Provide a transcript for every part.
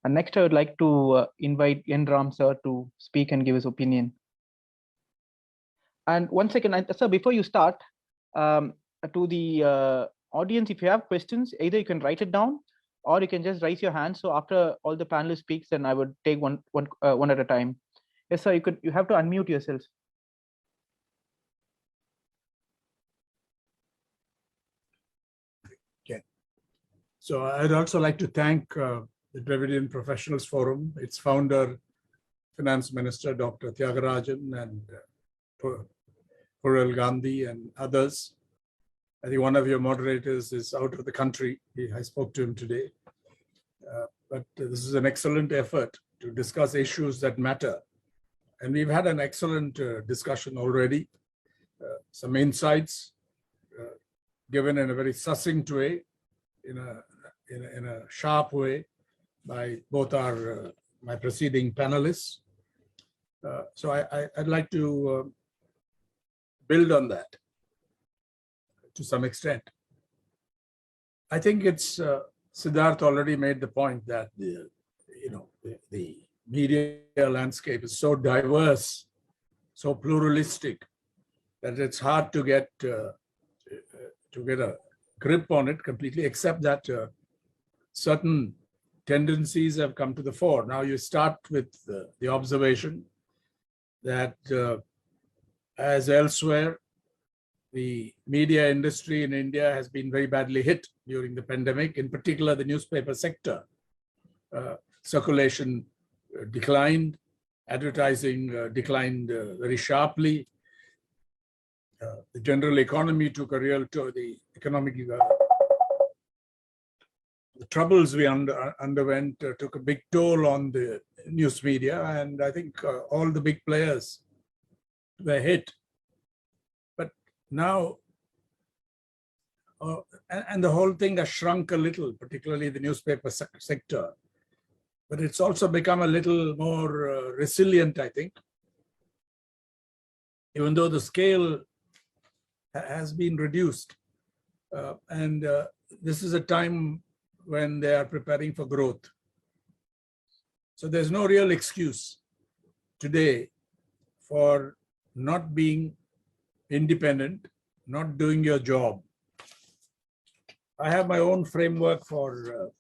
And next, I would like to invite N. Ram sir to speak and give his opinion. And one second, sir, before you start, to the audience, if you have questions, either you can write it down or you can just raise your hand. So after all the panelists speaks, then I would take one at a time. Yes, sir, you have to unmute yourself. Okay. So I'd also like to thank the Dravidian Professionals Forum, its founder, Finance Minister, Dr. Thiagarajan, and Purel Gandhi and others. I think one of your moderators is out of the country. I spoke to him today. But this is an excellent effort to discuss issues that matter. And we've had an excellent discussion already. Some insights given in a very succinct way, in a sharp way by both my preceding panelists. So I'd like to build on that to some extent. I think it's Siddharth already made the point that the media landscape is so diverse, so pluralistic, that it's hard to get a grip on it completely, except that certain tendencies have come to the fore. Now you start with the observation that as elsewhere, the media industry in India has been very badly hit during the pandemic, in particular the newspaper sector. Circulation declined, advertising declined very sharply. The general economy took a real toll. The economic the troubles we underwent took a big toll on the news media, and I think all the big players were hit. But now, and the whole thing has shrunk a little, particularly the newspaper sector. But it's also become a little more resilient, I think, even though the scale has been reduced. And this is a time when they are preparing for growth. So there's no real excuse today for not being independent, not doing your job. I have my own framework for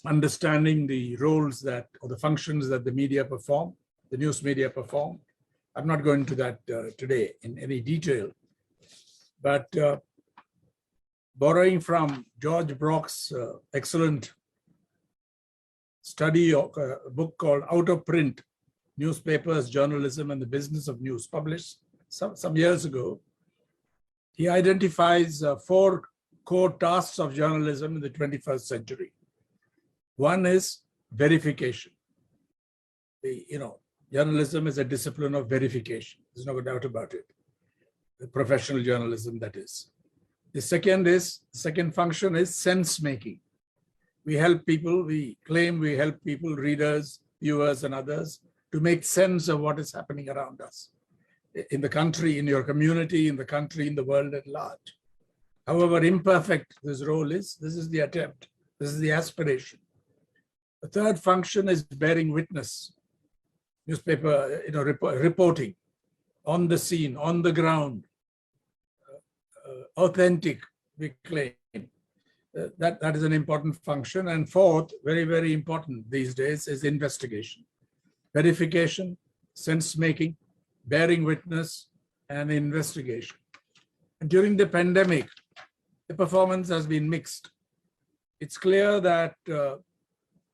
understanding the roles or the functions that the media perform, the news media perform. I'm not going to that today in any detail, but borrowing from George Brock's excellent study of a book called Out of Print, Newspapers, Journalism, and the Business of News, published some years ago, he identifies 4 core tasks of journalism in the 21st century. One is verification. Journalism is a discipline of verification. There's no doubt about it. The professional journalism, that is. The second function is sense making. We help people, we claim we help people, readers, viewers, and others to make sense of what is happening around us in the country, in your community, in the country, in the world at large. However imperfect this role is, this is the attempt, this is the aspiration. The third function is bearing witness. Newspaper, reporting on the scene, on the ground, authentic, we claim. That is an important function. And fourth, very, very important these days, is investigation. Verification, sense-making, bearing witness, and investigation. And during the pandemic, the performance has been mixed. It's clear that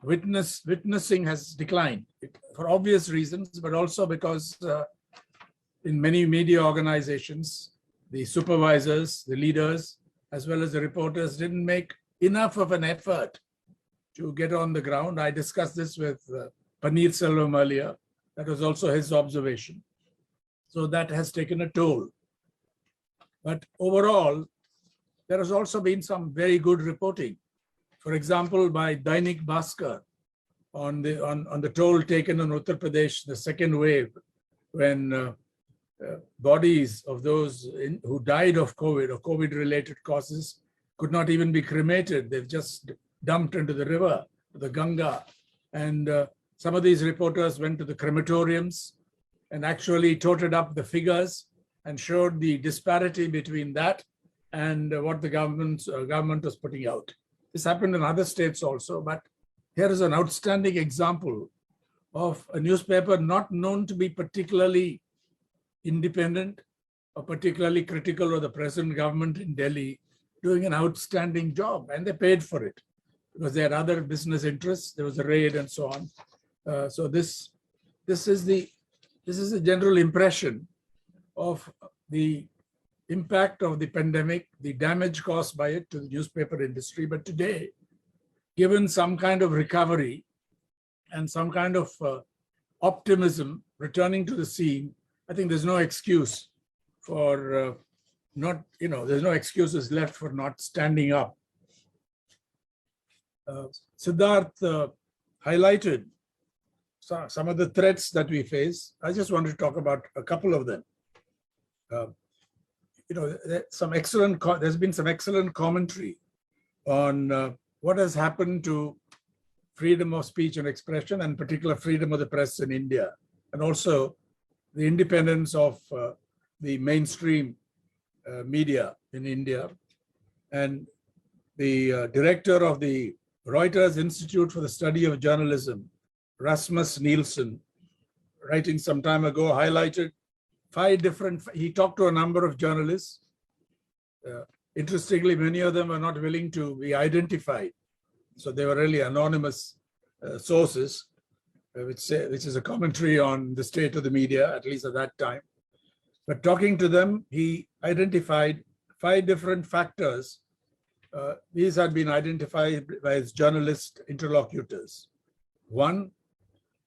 witnessing has declined for obvious reasons, but also because in many media organizations, the supervisors, the leaders, as well as the reporters didn't make enough of an effort to get on the ground. I discussed this with Paneerselvam earlier. That was also his observation. So that has taken a toll. But overall, there has also been some very good reporting. For example, by Dainik Bhaskar on the toll taken in Uttar Pradesh, the second wave, when bodies of those who died of COVID or COVID-related causes could not even be cremated. They've just dumped into the river the Ganga. And some of these reporters went to the crematoriums and actually toted up the figures and showed the disparity between that and what the government was putting out. This happened in other states also, but here is an outstanding example of a newspaper not known to be particularly independent or particularly critical of the present government in Delhi, doing an outstanding job, and they paid for it because they had other business interests. There was a raid and so on. So this is the general impression of the impact of the pandemic, the damage caused by it to the newspaper industry. But today, given some kind of recovery and some kind of optimism returning to the scene, I think there's no excuse for there's no excuses left for not standing up. Siddharth highlighted some of the threats that we face. I just want to talk about a couple of them. There's been some excellent commentary on what has happened to freedom of speech and expression, and particular freedom of the press in India, and also the independence of the mainstream media in India. And the director of the Reuters Institute for the Study of Journalism, Rasmus Nielsen, writing some time ago, highlighted he talked to a number of journalists. Interestingly, many of them were not willing to be identified. So they were really anonymous sources, which is a commentary on the state of the media, at least at that time. But talking to them, he identified 5 different factors. These had been identified by his journalist interlocutors. 1,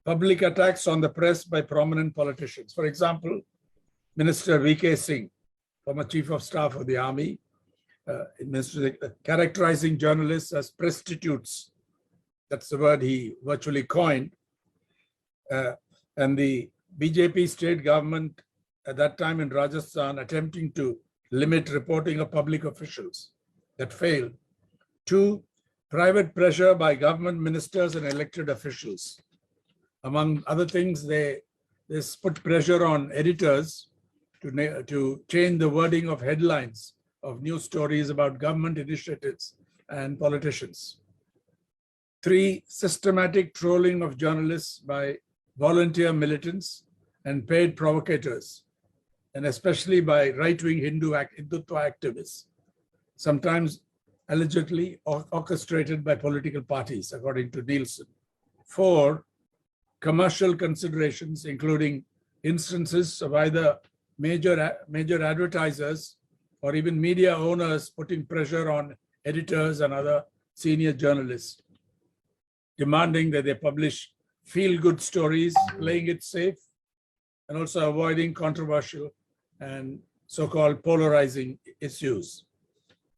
public attacks on the press by prominent politicians. For example, Minister V.K. Singh, former Chief of Staff of the Army, characterizing journalists as prostitutes. That's the word he virtually coined. And the BJP state government at that time in Rajasthan attempting to limit reporting of public officials. That failed. 2, private pressure by government ministers and elected officials. Among other things, they put pressure on editors to change the wording of headlines of news stories about government initiatives and politicians. 3, systematic trolling of journalists by volunteer militants and paid provocators, and especially by right-wing Hindutva activists, sometimes allegedly orchestrated by political parties, according to Nielsen. 4, commercial considerations, including instances of either major advertisers or even media owners putting pressure on editors and other senior journalists, demanding that they publish feel-good stories, playing it safe, and also avoiding controversial and so-called polarizing issues.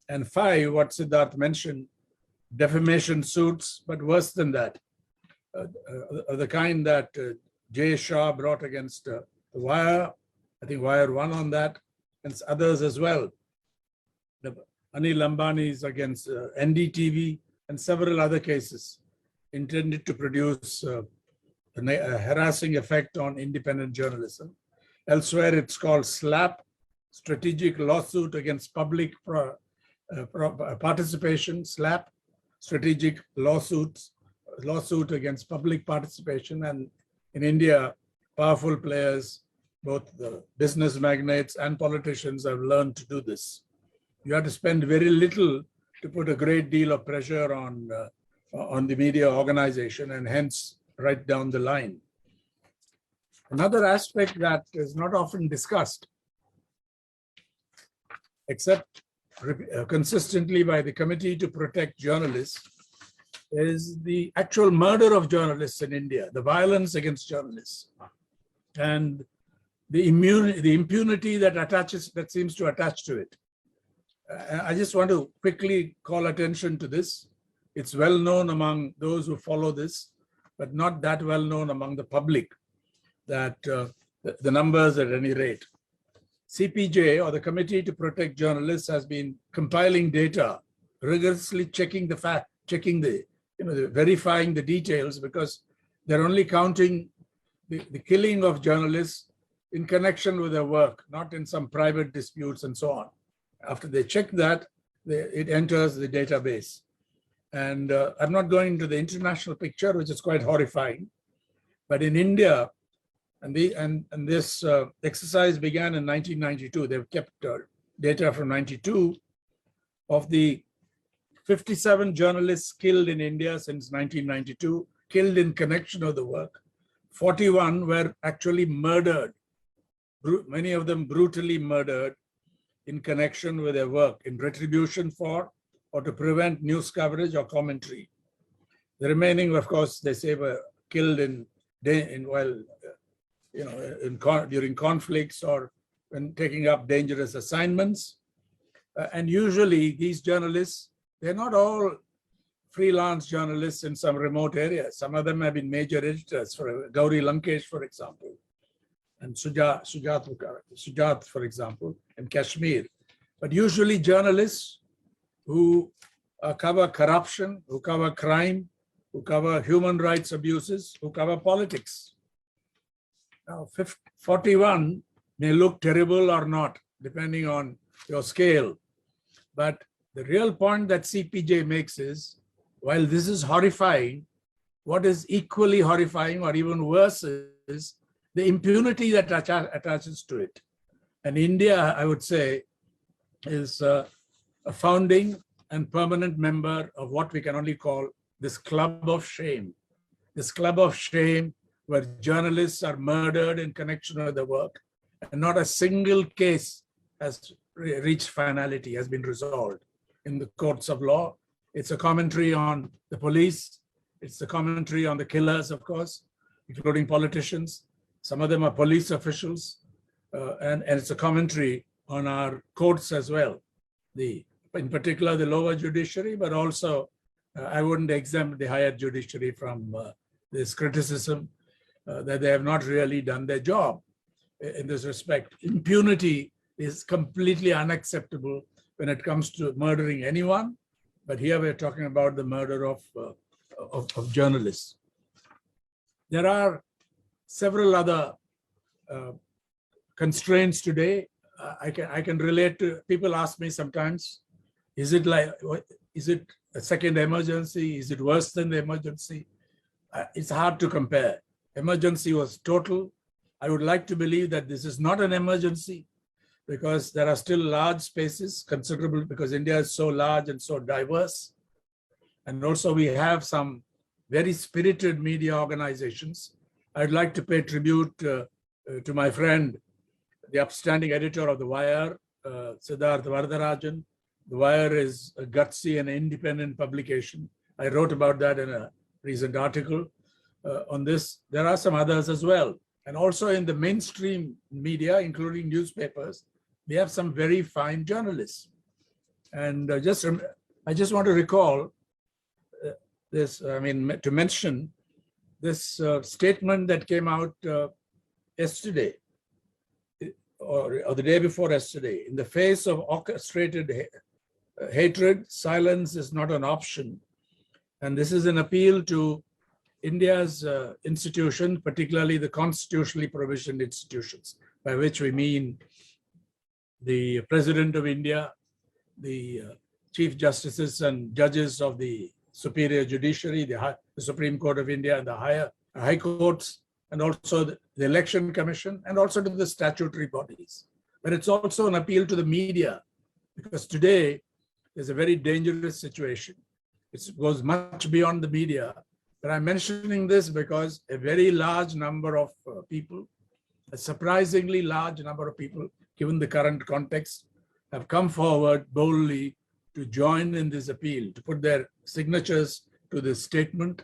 And 5, what Siddharth mentioned, defamation suits, but worse than that, the kind that Jay Shah brought against the Wire, I think Wire won on that, and others as well. Anil Ambani's against NDTV and several other cases intended to produce a harassing effect on independent journalism. Elsewhere, it's called SLAP, Strategic Lawsuit Against Public Participation, SLAP, Strategic Lawsuit Against Public Participation. And in India, powerful players, both the business magnates and politicians, have learned to do this. You have to spend very little to put a great deal of pressure on the media organization, and hence right down the line. Another aspect that is not often discussed, except consistently by the Committee to Protect Journalists, is the actual murder of journalists in India, the violence against journalists, and the impunity that seems to attach to it. I just want to quickly call attention to this. It's well known among those who follow this, but not that well known among the public, that the numbers at any rate. CPJ, or the Committee to Protect Journalists, has been compiling data, rigorously checking the they're verifying the details, because they're only counting the killing of journalists in connection with their work, not in some private disputes and so on. After they check that, it enters the database. And I'm not going into the international picture, which is quite horrifying. But in India, and this exercise began in 1992. They've kept data from 92 of the 57 journalists killed in India since 1992, killed in connection with the work. 41 were actually murdered, many of them brutally murdered in connection with their work, in retribution for or to prevent news coverage or commentary. The remaining, of course, they say were killed during conflicts or when taking up dangerous assignments. And usually these journalists, they're not all freelance journalists in some remote area. Some of them have been major editors, for Gauri Lankesh, for example, and Sujat, for example, in Kashmir. But usually journalists who cover corruption, who cover crime, who cover human rights abuses, who cover politics. Now, 41 may look terrible or not, depending on your scale. But the real point that CPJ makes is, while this is horrifying, what is equally horrifying or even worse is the impunity that attaches to it. And India, I would say, is a founding and permanent member of what we can only call this club of shame. This club of shame where journalists are murdered in connection with their work, and not a single case has reached finality, has been resolved in the courts of law. It's a commentary on the police. It's a commentary on the killers, of course, including politicians. Some of them are police officials. And it's a commentary on our courts as well. In particular, the lower judiciary, but also I wouldn't exempt the higher judiciary from this criticism that they have not really done their job in this respect. Impunity is completely unacceptable when it comes to murdering anyone. But here we're talking about the murder of journalists. There are several other constraints today. I can relate to, people ask me sometimes, is it a second emergency? Is it worse than the emergency? It's hard to compare. Emergency was total. I would like to believe that this is not an emergency, because there are still large spaces, considerable, because India is so large and so diverse. And also we have some very spirited media organizations. I'd like to pay tribute to my friend, the upstanding editor of The Wire, Siddharth Varadarajan. The Wire is a gutsy and independent publication. I wrote about that in a recent article on this. There are some others as well. And also in the mainstream media, including newspapers, we have some very fine journalists. And I just want to recall this, to mention this statement that came out yesterday, or the day before yesterday. In the face of orchestrated hatred, silence is not an option. And this is an appeal to India's institutions, particularly the constitutionally provisioned institutions, by which we mean the President of India, the Chief Justices and Judges of the Superior Judiciary, the Supreme Court of India and the High Courts, and also the Election Commission, and also to the statutory bodies. But it's also an appeal to the media, because today there's a very dangerous situation. It goes much beyond the media. But I'm mentioning this because a very large number of people, a surprisingly large number of people, given the current context, have come forward boldly to join in this appeal, to put their signatures to this statement,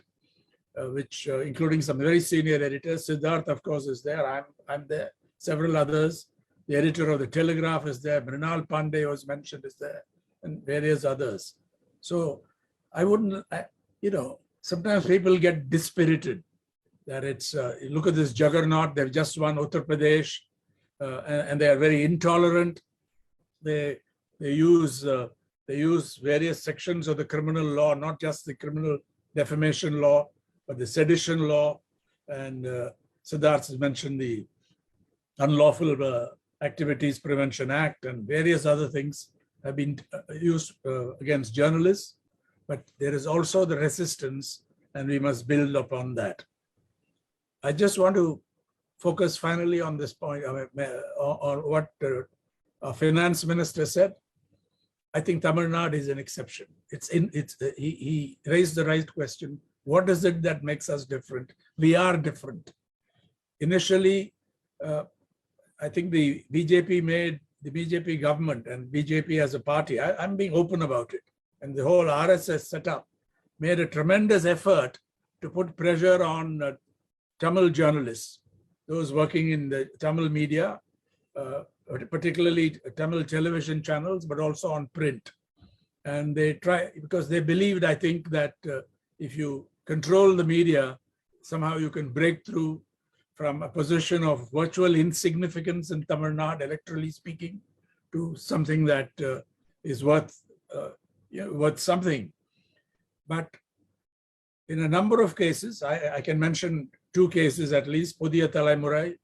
which including some very senior editors. Siddharth, of course, is there. I'm there. Several others. The editor of the Telegraph is there. Mrinal Pandey was mentioned is there, and various others. So I wouldn't, sometimes people get dispirited that it's, look at this juggernaut, they've just won Uttar Pradesh, and they are very intolerant. They use various sections of the criminal law, not just the criminal defamation law, but the sedition law, and Siddharth has mentioned the Unlawful Activities Prevention Act, and various other things have been used against journalists. But there is also the resistance, and we must build upon that. I just want to focus finally on this point, on what our finance minister said. I think Tamil Nadu is an exception. He raised the right question. What is it that makes us different? We are different. Initially, I think the BJP government and BJP as a party, I'm being open about it, and the whole RSS setup made a tremendous effort to put pressure on Tamil journalists, those working in the Tamil media, particularly Tamil television channels, but also on print. And they try, because they believed, I think, that if you control the media, somehow you can break through from a position of virtual insignificance in Tamil Nadu, electorally speaking, to something that is worth something. But in a number of cases, I can mention 2 cases at least, Pudiya Thalaimurai,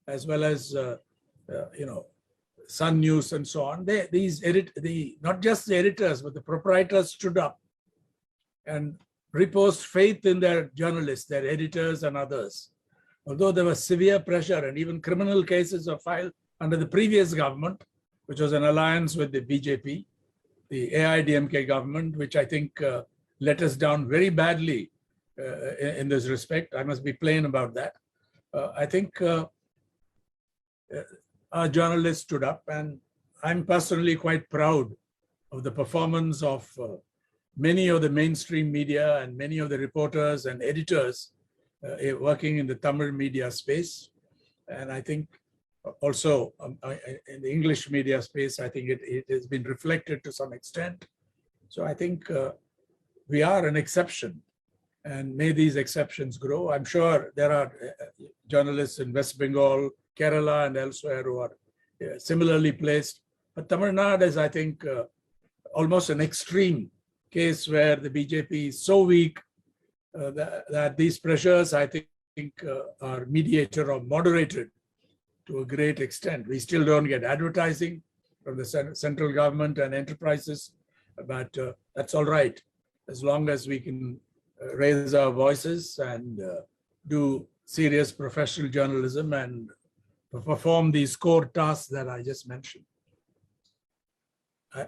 as well as Sun News and so on. Not just the editors, but the proprietors stood up and reposed faith in their journalists, their editors and others. Although there was severe pressure and even criminal cases were filed under the previous government, which was an alliance with the BJP, the AIDMK government, which I think let us down very badly in this respect. I must be plain about that. I think our journalists stood up, and I'm personally quite proud of the performance of many of the mainstream media and many of the reporters and editors working in the Tamil media space. And I think also in the English media space, I think it has been reflected to some extent. So I think we are an exception, and may these exceptions grow. I'm sure there are journalists in West Bengal, Kerala, and elsewhere who are similarly placed. But Tamil Nadu is, I think, almost an extreme case where the BJP is so weak that these pressures, I think, are mediated or moderated to a great extent. We still don't get advertising from the central government and enterprises, but that's all right, as long as we can raise our voices and do serious professional journalism and perform these core tasks that I just mentioned.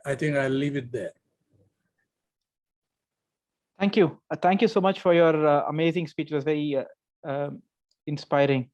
I think I'll leave it there. Thank you. Thank you so much for your amazing speech. It was very inspiring.